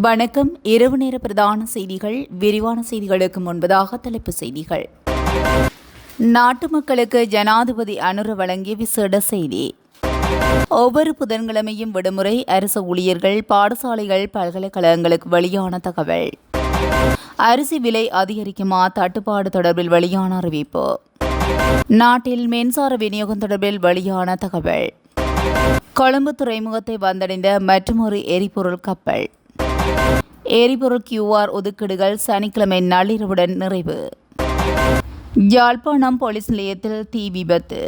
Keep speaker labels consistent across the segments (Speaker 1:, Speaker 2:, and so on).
Speaker 1: வணக்கம். இரவு நேர பிரதான செய்திகள். விரிவான செய்திகளுக்கு முன்பதாக தலைப்புச் செய்திகள். நாட்டு மக்களுக்கு ஜனாதிபதி அனுர வழங்கிய விசேட செய்தி. ஒவ்வொரு புதன்கிழமையும் விடுமுறை. அரசு ஊழியர்கள், பாடசாலைகள், பல்கலைக்கழகங்களுக்கு வெளியான தகவல். அரிசி விலை அதிகரிக்குமா தட்டுப்பாடு தொடர்பில் வெளியான அறிவிப்பு. நாட்டில் மின்சார விநியோகம் தொடர்பில் வெளியான தகவல். கொழும்பு துறைமுகத்தை வந்தடைந்த மற்றொரு எரிபொருள் கப்பல். எரிபொருள் QR ஒதுக்கீடுகள் சனிக்கிழமை நள்ளிரவுடன் நிறைவு. யாழ்ப்பாணம் போலீஸ் நிலையத்தில் தீ விபத்து.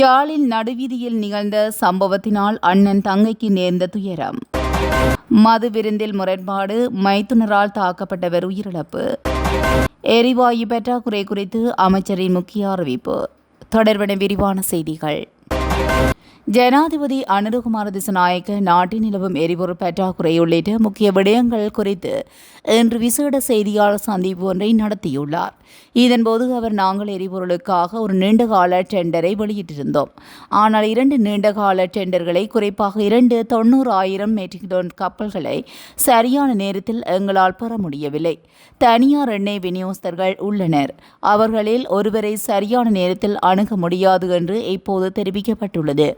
Speaker 1: யாழில் நடுவீதியில் நிகழ்ந்த சம்பவத்தினால் அண்ணன் தங்கைக்கு நேர்ந்த துயரம். மது விருந்தில் முரண்பாடு, மைத்துனரால் தாக்கப்பட்டவர் உயிரிழப்பு. எரிவாயு பற்றாக்குறை குறித்து அமைச்சரின் முக்கிய அறிவிப்பு. தொடர்பான விரிவான செய்திகள். ஜனாதிபதி அனுரகுமார திசாநாயக்க நாட்டில் நிலவும் எரிபொருள் பற்றாக்குறை உள்ளிட்ட முக்கிய விடயங்கள் குறித்து இன்று விசேட செய்தியாளர் சந்திப்பு ஒன்றை நடத்தியுள்ளார். இதன்போது அவர், நாங்கள் எரிபொருளுக்காக ஒரு நீண்டகால டெண்டரை வெளியிட்டிருந்தோம். ஆனால் 2 நீண்டகால டெண்டர்களை, குறிப்பாக 2 90,000 மெட்ரிக் டன் கப்பல்களை சரியான நேரத்தில் எங்களால் பெற முடியவில்லை. தனியார் எண்ணெய் விநியோகஸ்தர்கள் உள்ளனர். அவர்களில் ஒருவரை சரியான நேரத்தில் அணுக முடியாது என்று இப்போது தெரிவிக்கப்பட்டுள்ளது.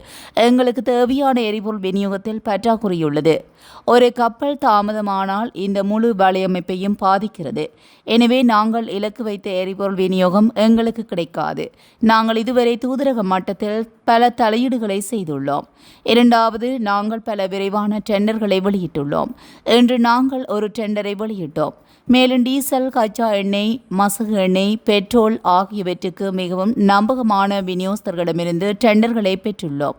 Speaker 1: எங்களுக்கு தேவையான எரிபொருள் விநியோகத்தில் பற்றாக்குறையுள்ளது. ஒரு கப்பல் தாமதமானால் இந்த முழு வலையமைப்பையும் பாதிக்கிறது. எனவே நாங்கள் இலக்கு வைத்த எரிபொருள் விநியோகம் எங்களுக்கு கிடைக்காது. நாங்கள் இதுவரை தூதரக மட்டத்தில் பல தலையீடுகளை செய்துள்ளோம். இரண்டாவது, நாங்கள் பல விரைவான டெண்டர்களை வெளியிட்டுள்ளோம். இன்று நாங்கள் ஒரு டெண்டரை வெளியிட்டோம். மேலும் டீசல், கச்சா எண்ணெய், மசகு எண்ணெய், பெட்ரோல் ஆகியவற்றுக்கு மிகவும் நம்பகமான விநியோகஸ்தர்களிடமிருந்து டெண்டர்களை பெற்றுள்ளோம்.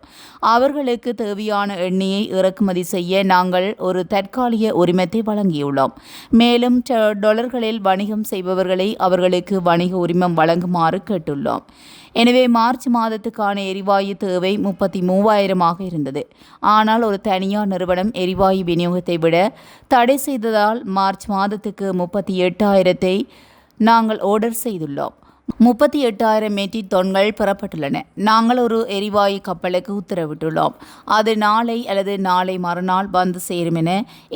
Speaker 1: அவர்களுக்கு தேவையான எண்ணெயை இறக்குமதி செய்ய நாங்கள் ஒரு தற்காலிக உரிமத்தை வழங்கியுள்ளோம். மேலும் டாலர்களில் வணிகம் செய்பவர்களை அவர்களுக்கு வணிக உரிமம் வழங்குமாறு கேட்டுள்ளோம். எனவே மார்ச் மாதத்துக்கான எரிவாயு தேவை 33,000 இருந்தது. ஆனால் ஒரு தனியார் நிறுவனம் எரிவாயு விநியோகத்தை விட தடை செய்ததால் மார்ச் மாதத்துக்கு 38,000 நாங்கள் ஆர்டர் செய்துள்ளோம். 38,000 மெட்ரிக் டன்கள் பெறப்பட்டுள்ளன. நாங்கள் ஒரு எரிவாயு கப்பலுக்கு உத்தரவிட்டுள்ளோம். அது நாளை அல்லது நாளை மறுநாள் வந்து சேரும் என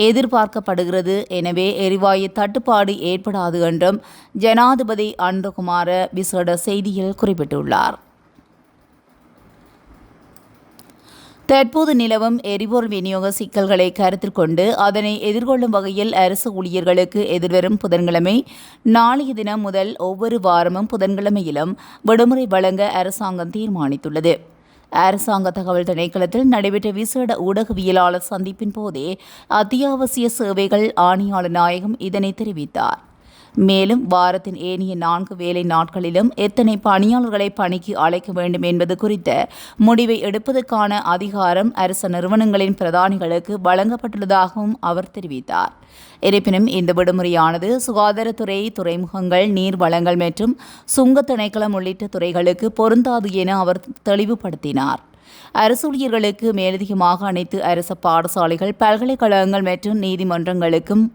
Speaker 1: எதிர்பார்க்கப்படுகிறது. எனவே எரிவாயு தட்டுப்பாடு ஏற்படாது என்றும் ஜனாதிபதி அனுரகுமார விசேட செய்தியில் குறிப்பிட்டுள்ளார். தற்போது நிலவும் எரிபொருள் விநியோக சிக்கல்களை கருத்தில் கொண்டு அதனை எதிர்கொள்ளும் வகையில் அரசு ஊழியர்களுக்கு எதிர்வரும் புதன்கிழமை நாளைய தினம் முதல் ஒவ்வொரு வாரமும் புதன்கிழமையிலும் விடுமுறை வழங்க அரசாங்கம் தீர்மானித்துள்ளது. அரசாங்க தகவல் திணைக்களத்தில் நடைபெற்ற விசேட ஊடகவியலாளர் சந்திப்பின் போதே அத்தியாவசிய சேவைகள் ஆணையாளர் நாயகம் இதனை தெரிவித்தார். மேலும் வாரத்தின் ஏனைய 4 வேலை நாட்களிலும் எத்தனை பணியாளர்களை பணிக்கு அழைக்க வேண்டும் என்பது குறித்த முடிவை எடுப்பதற்கான அதிகாரம் அரசு நிறுவனங்களின் பிரதானிகளுக்கு வழங்கப்பட்டுள்ளதாகவும் அவர் தெரிவித்தார். இருப்பினும் இந்த விடுமுறையானது சுகாதாரத்துறை, துறைமுகங்கள், நீர் வளங்கள் மற்றும் சுங்க திணைக்களம் உள்ளிட்ட துறைகளுக்கு பொருந்தாது என அவர் தெளிவுபடுத்தினார். அரசு ஊழியர்களுக்கு மேலதிகமாக அனைத்து அரசு பாடசாலைகள், பல்கலைக்கழகங்கள் மற்றும் நீதிமன்றங்களுக்கும்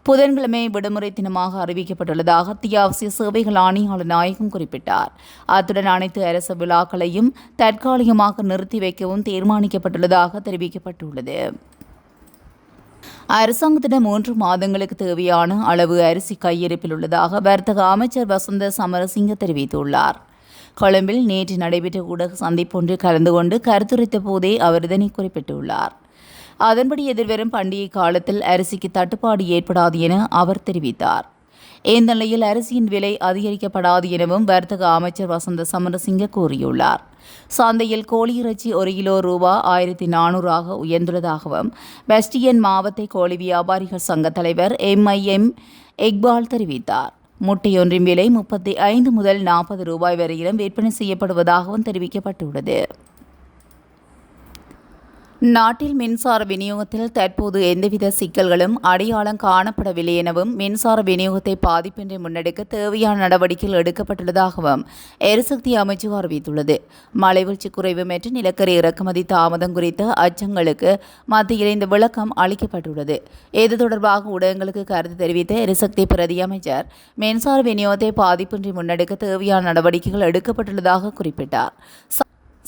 Speaker 1: புதன்கிழமை விடுமுறை தினமாக அறிவிக்கப்பட்டுள்ளதாக அத்தியாவசிய சேவைகள் ஆணையாளர் நாயகம் குறிப்பிட்டார். அத்துடன் அனைத்து அரசு விழாக்களையும் தற்காலிகமாக நிறுத்தி வைக்கவும் தீர்மானிக்கப்பட்டுள்ளதாக தெரிவிக்கப்பட்டுள்ளது. அரசாங்கத்திடம் 3 மாதங்களுக்கு தேவையான அளவு அரிசி கையிருப்பில் உள்ளதாக வர்த்தக அமைச்சர் வசந்த சமரசிங்க தெரிவித்துள்ளார். கொழும்பில் நேற்று நடைபெற்ற ஊடக சந்திப்பொன்றில் கலந்து கொண்டு கருத்துரைத்த போதே அவர் இதனை குறிப்பிட்டுள்ளார். அதன்படி எதிர்வரும் பண்டிகை காலத்தில் அரிசிக்கு தட்டுப்பாடு ஏற்படாது என அவர் தெரிவித்தார். இந்த நிலையில் அரிசியின் விலை அதிகரிக்கப்படாது எனவும் வர்த்தக அமைச்சர் வசந்த சமரசிங்க கூறியுள்ளார். சந்தையில் கோழி இறைச்சி 1 கிலோ ரூபாய் 1,400 உயர்ந்துள்ளதாகவும் வெஸ்டியன் மாவட்ட கோழி வியாபாரிகள் சங்க தலைவர் MIM இக்பால் தெரிவித்தார். முட்டையொன்றின் விலை 35 முதல் 40 ரூபாய் வரையிலும் விற்பனை செய்யப்படுவதாகவும் தெரிவிக்கப்பட்டுள்ளது. நாட்டில் மின்சார விநியோகத்தில் தற்போது எந்தவித சிக்கல்களும் அடையாளம் காணப்படவில்லை எனவும் மின்சார விநியோகத்தை பாதிப்பின்றி முன்னெடுக்க தேவையான நடவடிக்கைகள் எடுக்கப்பட்டுள்ளதாகவும் எரிசக்தி அமைச்சு அறிவித்துள்ளது. மழைவீழ்ச்சி குறைவு மற்றும் நிலக்கரி இறக்குமதி தாமதம் குறித்த அச்சங்களுக்கு மத்தியில் இந்த விளக்கம் அளிக்கப்பட்டுள்ளது. இது தொடர்பாக ஊடகங்களுக்கு கருத்து தெரிவித்த எரிசக்தி பிரதி அமைச்சர், மின்சார விநியோகத்தை பாதிப்பின்றி முன்னெடுக்க தேவையான நடவடிக்கைகள் எடுக்கப்பட்டுள்ளதாக குறிப்பிட்டார்.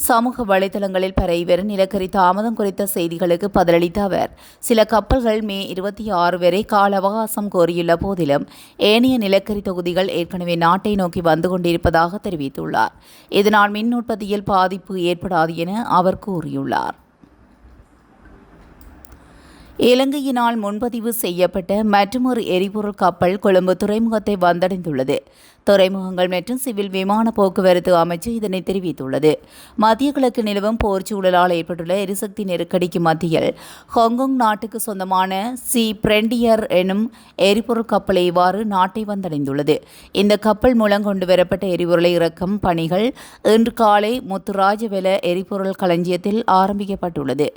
Speaker 1: சமூக வலைதளங்களில் பரவிவரும் நிலக்கரி தாமதம் குறித்த செய்திகளுக்கு பதிலளித்த அவர், சில கப்பல்கள் மே 26 வரை கால அவகாசம் கோரியுள்ள போதிலும் ஏனைய நிலக்கரி தொகுதிகள் ஏற்கனவே நாட்டை நோக்கி வந்து கொண்டிருப்பதாக தெரிவித்துள்ளார். இதனால் மின் உற்பத்தியில் பாதிப்பு ஏற்படாது என அவர் கூறியுள்ளார். இலங்கையினால் முன்பதிவு செய்யப்பட்ட மற்றொரு எரிபொருள் கப்பல் கொழும்பு துறைமுகத்தை வந்தடைந்துள்ளது. துறைமுகங்கள் மற்றும் சிவில் விமான போக்குவரத்து அமைச்சு இதனை தெரிவித்துள்ளது. மத்திய கிழக்கு நிலவும் போர் சூழலால் ஏற்பட்டுள்ள எரிசக்தி நெருக்கடிக்கு மத்தியில் ஹாங்காங் நாட்டுக்கு சொந்தமான சி பிரெண்டியர் எனும் எரிபொருள் கப்பல் இவ்வாறு நாட்டை வந்தடைந்துள்ளது. இந்த கப்பல் மூலம் கொண்டுவரப்பட்ட எரிபொருளை இறக்கும் பணிகள் இன்று காலை முத்துராஜவெல எரிபொருள் களஞ்சியத்தில் ஆரம்பிக்கப்பட்டுள்ளது.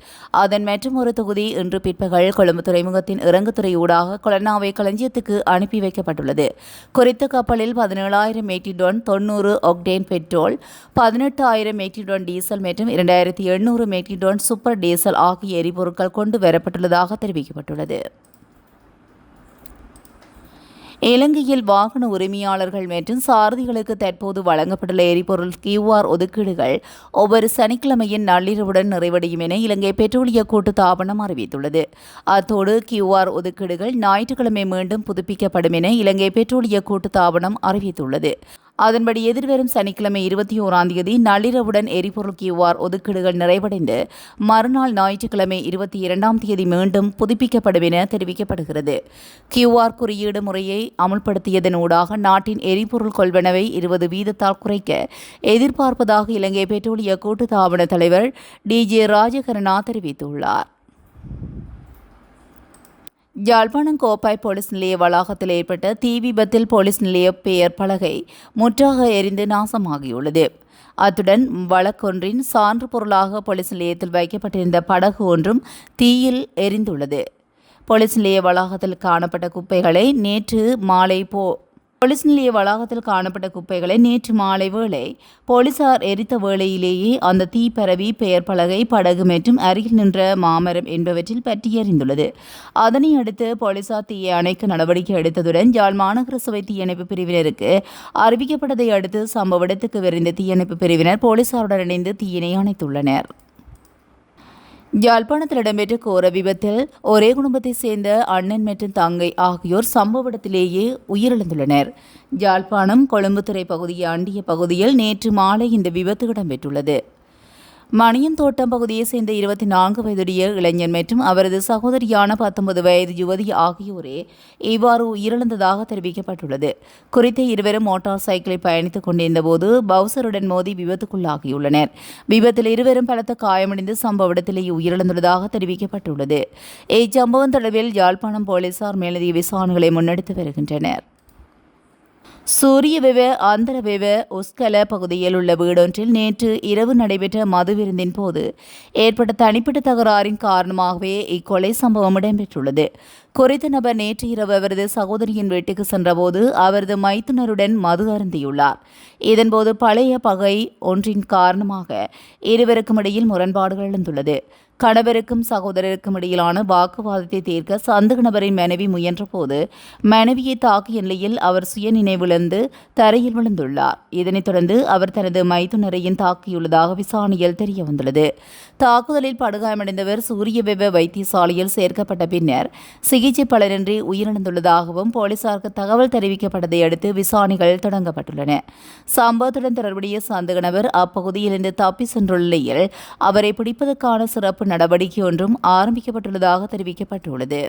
Speaker 1: அதன் மற்றொரு தொகுதி இன்று பிற்பகல் கொழும்பு துறைமுகத்தின் இறங்குதுறை ஊடாக கொலனாவை களஞ்சியத்துக்கு அனுப்பி வைக்கப்பட்டுள்ளது. குறித்த கப்பலில் 17,000 metric ton 90 octane petrol, 18,000 metric ton diesel மற்றும் 2,800 மெட்ரிக் டன் சூப்பர் டீசல் ஆகிய எரிபொருட்கள் கொண்டு வரப்பட்டுள்ளதாக தெரிவிக்கப்பட்டுள்ளது. இலங்கையில் வாகன உரிமையாளர்கள் மற்றும் சாரதிகளுக்கு தற்போது வழங்கப்பட்டுள்ள எரிபொருள் QR ஒதுக்கீடுகள் ஒவ்வொரு சனிக்கிழமையின் நள்ளிரவுடன் நிறைவடையும் என இலங்கை பெட்ரோலிய கூட்டுத்தாபனம் அறிவித்துள்ளது. அத்தோடு QR ஒதுக்கீடுகள் ஞாயிற்றுக்கிழமை மீண்டும் புதுப்பிக்கப்படும் என இலங்கை பெட்ரோலிய கூட்டுத்தாபனம் அறிவித்துள்ளது. அதன்படி எதிர்வரும் சனிக்கிழமை 21ஆம் தேதி நள்ளிரவுடன் எரிபொருள் QR ஒதுக்கீடுகள் நிறைவடைந்து மறுநாள் ஞாயிற்றுக்கிழமை 22ஆம் தேதி மீண்டும் புதுப்பிக்கப்படும் என தெரிவிக்கப்படுகிறது. QR குறியீடு முறையை அமுல்படுத்தியதன் ஊடாக நாட்டின் எரிபொருள் கொள்வனவை 20% குறைக்க எதிர்பார்ப்பதாக இலங்கை பெட்ரோலிய கூட்டுத்தாபன தலைவர் DJ ராஜகருணா தெரிவித்துள்ளார். யாழ்ப்பாணம் கோப்பாய் போலீஸ் நிலைய வளாகத்தில் ஏற்பட்ட தீ விபத்தில் போலீஸ் நிலைய பெயர் பலகை முற்றாக எரிந்து நாசமாகியுள்ளது. அத்துடன் வழக்கொன்றின் சான்று பொருளாக போலீஸ் நிலையத்தில் வைக்கப்பட்டிருந்த படகு ஒன்றும் தீயில் எரிந்துள்ளது. போலீஸ் நிலைய வளாகத்தில் காணப்பட்ட குப்பைகளை நேற்று மாலை வேளை போலீசார் எரித்த வேளையிலேயே அந்த தீ பரவி பெயர் பலகை, படகு மற்றும் அருகில் நின்ற மாமரம் என்பவற்றில் பற்றி எறிந்துள்ளது. அதனை அடுத்து போலீசார் தீயை அணைக்க நடவடிக்கை எடுத்ததுடன் யாழ் மாநகர சபை தீயணைப்பு பிரிவினருக்கு அறிவிக்கப்பட்டதை அடுத்து சம்பவ இடத்துக்கு விரைந்த தீயணைப்பு பிரிவினர் போலீசாருடன் இணைந்து தீயினை அணைத்துள்ளனர். யாழ்ப்பாணத்தில் இடம்பெற்ற கோர விபத்தில் ஒரே குடும்பத்தைச் சேர்ந்த அண்ணன் மற்றும் தங்கை ஆகியோர் சம்பவ இடத்திலேயே உயிரிழந்துள்ளனர். யாழ்ப்பாணம் கொழும்புத்துறை பகுதியை அண்டிய பகுதியில் நேற்று மாலை இந்த விபத்து இடம்பெற்றுள்ளது. மணியன் தோட்டம் பகுதியைச் சேர்ந்த 24 வயதுடைய இளைஞர் மற்றும் அவரது சகோதரியான 19 வயது யுவதி ஆகியோரே இவ்வாறு உயிரிழந்ததாக தெரிவிக்கப்பட்டுள்ளது. குறித்த இருவரும் மோட்டார் சைக்கிளில் பயணித்துக் கொண்டிருந்த போது பவுசருடன் மோதி விபத்துக்குள்ளாகியுள்ளனர். விபத்தில் இருவரும் பலத்த காயமடைந்து சம்பவ இடத்திலேயே உயிரிழந்துள்ளதாக தெரிவிக்கப்பட்டுள்ளது. இச்சம்பவம் தொடர்பில் யாழ்ப்பாணம் போலீசார் மேலதிக விசாரணைகளை முன்னெடுத்து வருகின்றனர். சூரியவெவ அந்தரவெவ உஸ்கல பகுதியில் உள்ள வீடொன்றில் நேற்று இரவு நடைபெற்ற மது விருந்தின் போது ஏற்பட்ட தனிப்பட்ட தகராறின் காரணமாகவே இக்கொலை சம்பவம் இடம்பெற்றுள்ளது. குறித்த நபர் நேற்று இரவு அவரது சகோதரியின் வீட்டுக்கு சென்றபோது அவரது மைத்துனருடன் மது அருந்தியுள்ளார். இதன்போது பழைய பகை ஒன்றின் காரணமாக இருவருக்கும் இடையில் முரண்பாடுகள் எழுந்துள்ளது. கணவருக்கும் சகோதரருக்கும் இடையிலான வாக்குவாதத்தை தீர்க்க சந்தேக நபரின் மனைவி முயன்றபோது மனைவியை தாக்கிய நிலையில் அவர் சுயநினைவிழந்து தரையில் விழுந்துள்ளார். இதனைத் தொடர்ந்து அவர் தனது மைத்துனரையும் தாக்கியுள்ளதாக விசாரணையில் தெரியவந்துள்ளது. தாக்குதலில் படுகாயமடைந்தவர் சூரியவெவ வைத்தியசாலையில் சேர்க்கப்பட்ட பின்னர் சிகிச்சை பலனின்றி உயிரிழந்துள்ளதாகவும் போலீசாருக்கு தகவல் தெரிவிக்கப்பட்டதை அடுத்து விசாரணைகள் தொடங்கப்பட்டுள்ளன. சம்பவத்துடன் தொடர்புடைய சந்தேக நபர் அப்பகுதியிலிருந்து தப்பி சென்றுள்ள நிலையில் அவரை பிடிப்பதற்கான சிறப்பு நடவடிக்கை ஒன்றும் ஆரம்பிக்கப்பட்டுள்ளதாக தெரிவிக்கப்பட்டுள்ளது.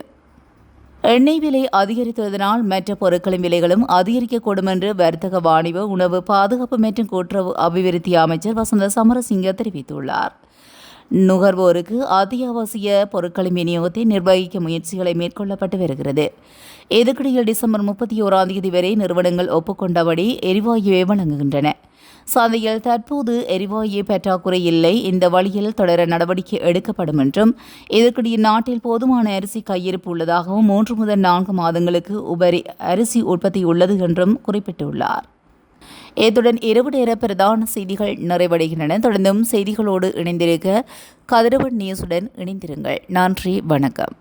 Speaker 1: எண்ணெய் விலை அதிகரித்துள்ளதனால் மற்ற பொருட்களின் விலைகளும் அதிகரிக்கக்கூடும் என்று வர்த்தக வாணிப உணவு பாதுகாப்பு மற்றும் கூட்டுறவு அபிவிருத்தி அமைச்சர் வசந்த சமரசிங்க தெரிவித்துள்ளார். நுகர்வோருக்கு அத்தியாவசிய பொருட்களின் விநியோகத்தை நிர்வகிக்க முயற்சிகளை மேற்கொள்ளப்பட்டு வருகிறது. இதற்கிடையில் டிசம்பர் 31ஆம் தேதி வரை நிறுவனங்கள் ஒப்புக்கொண்டபடி எரிவாயுவை வழங்குகின்றன. சந்தையில் தற்போது எரிவாயு பற்றாக்குறை இல்லை. இந்த வழியில் தொடர நடவடிக்கை எடுக்கப்படும் என்றும் இதற்கிடையே நாட்டில் போதுமான அரிசி கையிருப்பு உள்ளதாகவும் 3 முதல் 4 மாதங்களுக்கு உபரி அரிசி உற்பத்தி உள்ளது என்றும் குறிப்பிட்டுள்ளார். இத்துடன் இரவு நேர பிரதான செய்திகள் நிறைவடைகின்றன. தொடர்ந்தும் செய்திகளோடு இணைந்திருக்க கதிரவன் நியூஸுடன் இணைந்திருங்கள். நன்றி, வணக்கம்.